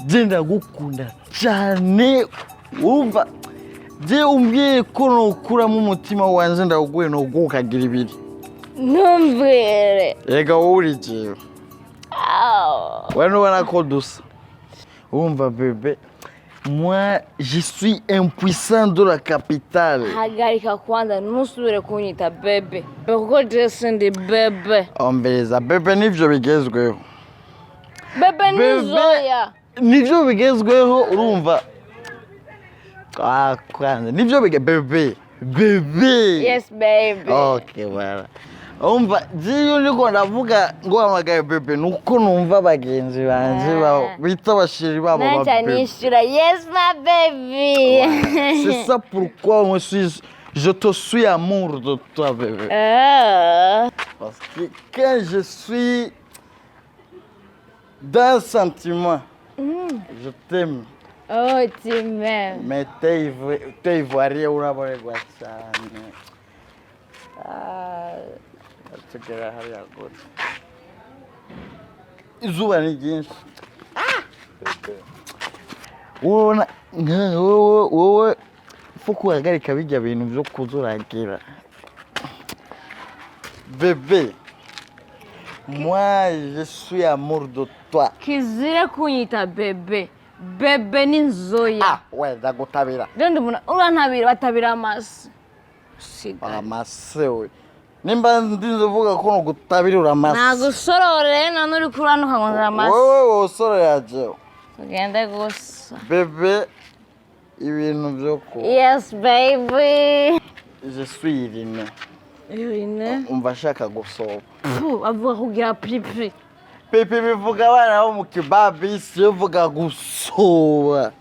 Jenda gukunda cyane umva je umbwiye ko nokura mu mutima wanje ndaguye no gukagira ibiri Numvire. Ega wowe jewe Wano wana ko dusa umva bébé moi je suis impuissant de la capitale Hagarika kwanza nusubire kunyita bebe kuko Jesse ndi bebe Ombeza bébé nivyo bigezweho Bebe nizoya Nivyo bigezweho urumva kwanza nivyo bébé Yes baby Okay voilà umva jiyo niko ndavuga ngo amagaye bébé nuko numva bagenzi banje bita bashiri babo ba bébé Yes my baby C'est ça pourquoi je te suis amour de toi bébé Parce que quand je suis d'un sentiment je t'aime Oh tu m'aimes Mais t'es ivoirien uraborerwa cyane Tugera hariya gute izuba ni ryinshi wowe fuko uhagarika bijya bintu byo kuzuragira Bébé moi je suis amour de toi Kizire kunyita bebe Bebe ni nzoya we ndagutabira Ndio mbona urantabira batabira amasi Amase we Nimba ndinze vuga ko no gutabira uramase Nagusorore none uri kuranuka ngo ndamase Wowe usoro yaje Ugende gusa Bébé ibintu byo ko Yes baby Je suis Irine Irine umva shaka gusoba avuga kugira pipi Pepe bivuga abana bo mu kibabi si uvuga gusoba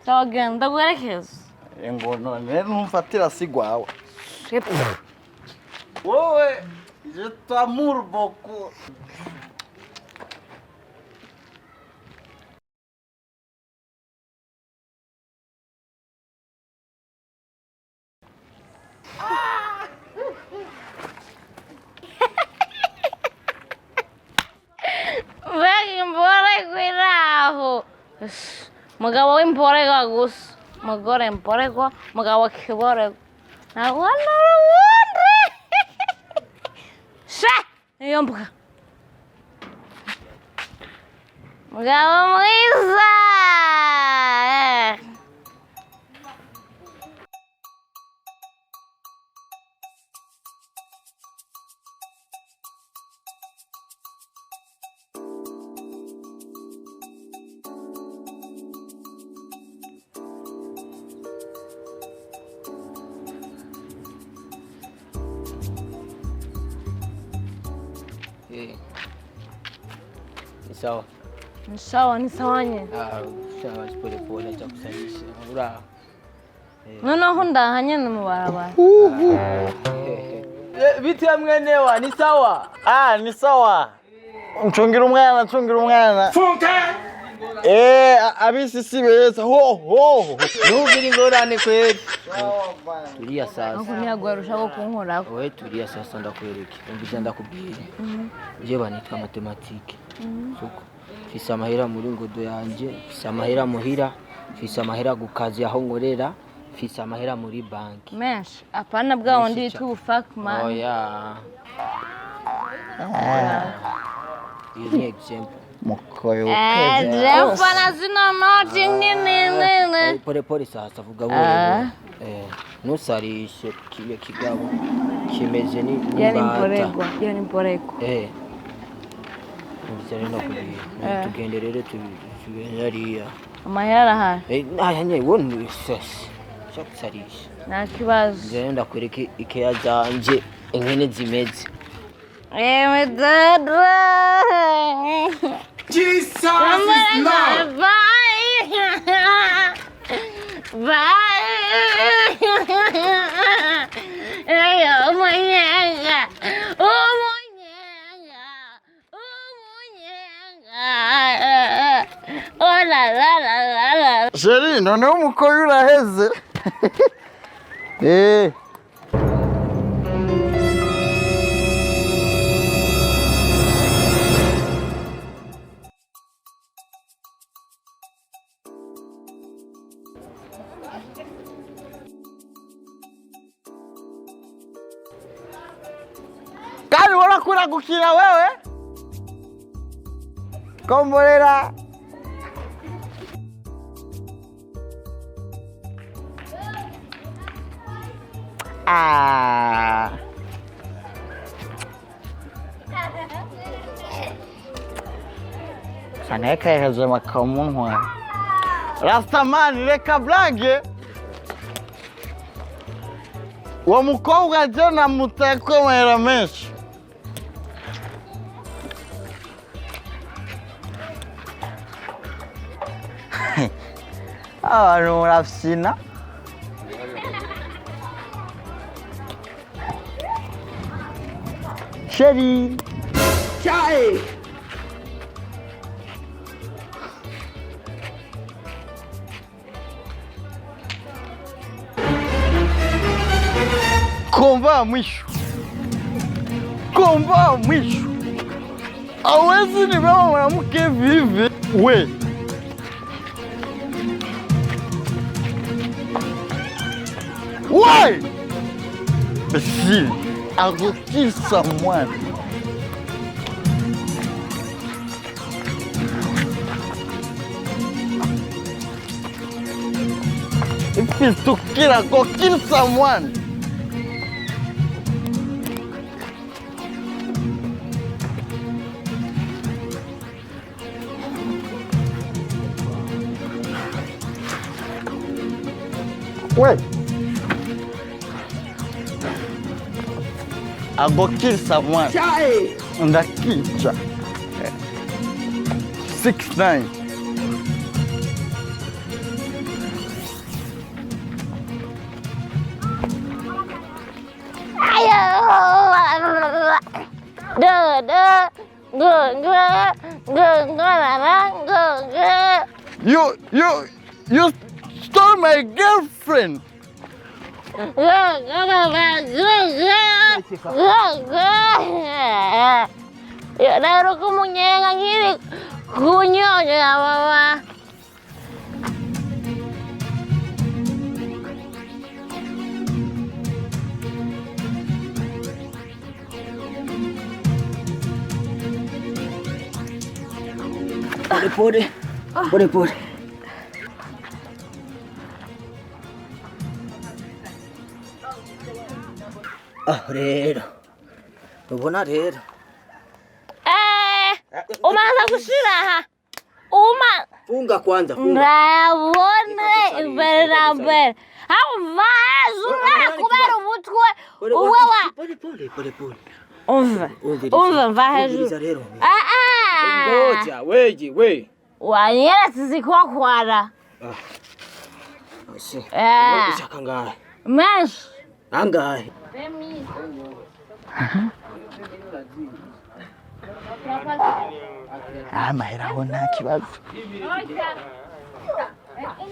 Sawa genda guherekeza ngo none numfatira sigwawe Wowe je t'amour beaucoup Vega embora guiraho Mugabo w'imporega gusa Mugore imporego mugabo kiborego Na wala wondre Sha yombuka Mugabo mwiza Sawa. Ni sawa nye Sawa pole pole cha kusalisha. Ura. Noneho ndahanye no mubarabara Biti ya mwenewa ni sawa. Ni sawa Nchungira umwana Funka. Abisi sibeza ho Nubiri ngorane kweli. Tulia sasa. Ako niyagwarusha ko kunkorako Wewe tulia sasa ndakwereke. Umbiza ndakubwira. Je banitwa matematike. Suko. Fisa amahera muri ngodo yanje, fisa amahera muhira, fisa amahera gukazi aho nkorera, fisa amahera muri banki. Menshi apana bwa wundi tu fuck man Oya. Iyo ni example. Mukoyo Jefana zino noti nini Pole pole sasa vuga wewe. Nusarishe kiye kigabo kimeze ni mbata. Yani mporego Ndizarenda kubwira. Tugende rero tubihariya. Amahera ha Anye woni sese. Chakusarisha. Na kibazo Ndenda kwereke ikeya zanje inkene zimeze. Medadra Jesus is Lord. Bye. Oh my God. Oh my God. Oh la la la la la. Chérie, noneho umukoyo uraheze unakula kukila wewe? Kombolela. Saneka yakazema kamunwa. Rastamani reka blage. Wa mukobwa jana muteko mahera menshi. Abantu murafyina. Chérie. Chai. Komba mwisho. Komba mwisho. Hawezi ni mama mwanamke vivi. We. Why? Basile, I will kill someone. If it's to kill, I go kill someone. Wait. I go kill someone. Chai. On the kitchen. 6'9". You stole my girlfriend. Ya daro kumunyenga ngiri kunyonya mama. Pole. Rero. Ubona rero. Umaanza kushira. Funga kwanza, funga. Ndabone imbere na mbere. Zura kubera umutwe. Pole. Umva mva hejuru. Ngoja, we. Wanyera sizikwakwara. Ese. Ushaka ngahe? Mesh. Angahe? Mahera hona kibazo.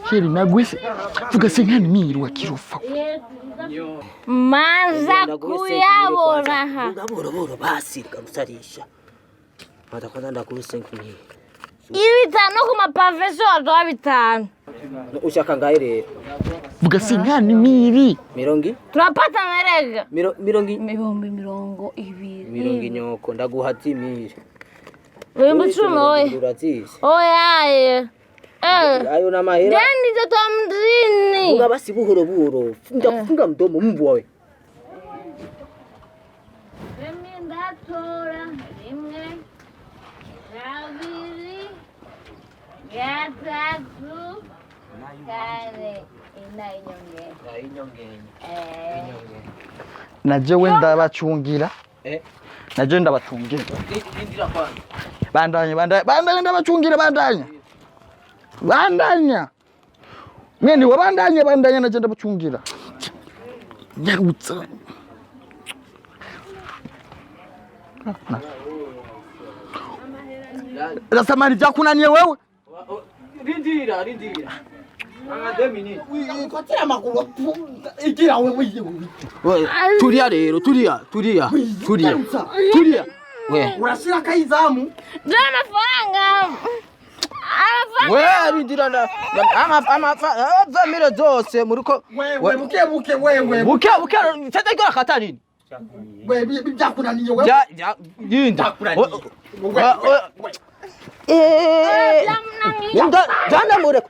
Sheri nagwise. Vuga senkani miri wa kirufa. Manza kuyabona ha. Boro basi karusarisha. Mata kwanza ndakubise nkuni. Ibitano ku mapavesi wadoa bitano. Ushaka ngahe rero? Vuga senkani miri. Mirongi? Tunapata merega. Mirongi? Mirongo ibiri. Mirongi nyoko ndaguhati miri. Wembe chumoye. Urazizi. Oya. Ayo na mahera. Dani toto mdini. Funga basi buhoro. Funga mdomo mbwa we. Mimi ndatora rimwe. Kabiri. Gatatu. Kane. Inyongeni. Naje wenda bacungira. Naje ndabacungira. Indira kwanza. Bandanya ndabacungira bandanya. Mimi wabandanya naje ndabacungira. Nyarutsa. Rasamani jakunaniye wewe? Rindira. Kotera makuru igira wewe. Tulia rero, tulia. We. Urashira kaizamu. Jana fanga. We rindira na amafamile zose muriko wewe buke wewe. Buke tete gora katanini. wewe byakunaniye wewe Yinda. Byamunaniye. Jana mureko.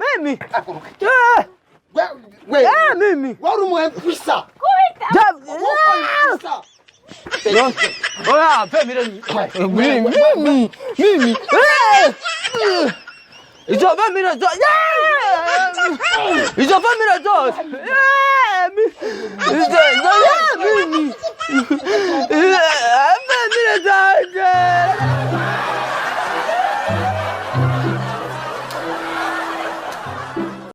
Mimi. wewe Mimi. wari umuhempisa Oya, family. Mimi. It's a family. It's a family. Mimi.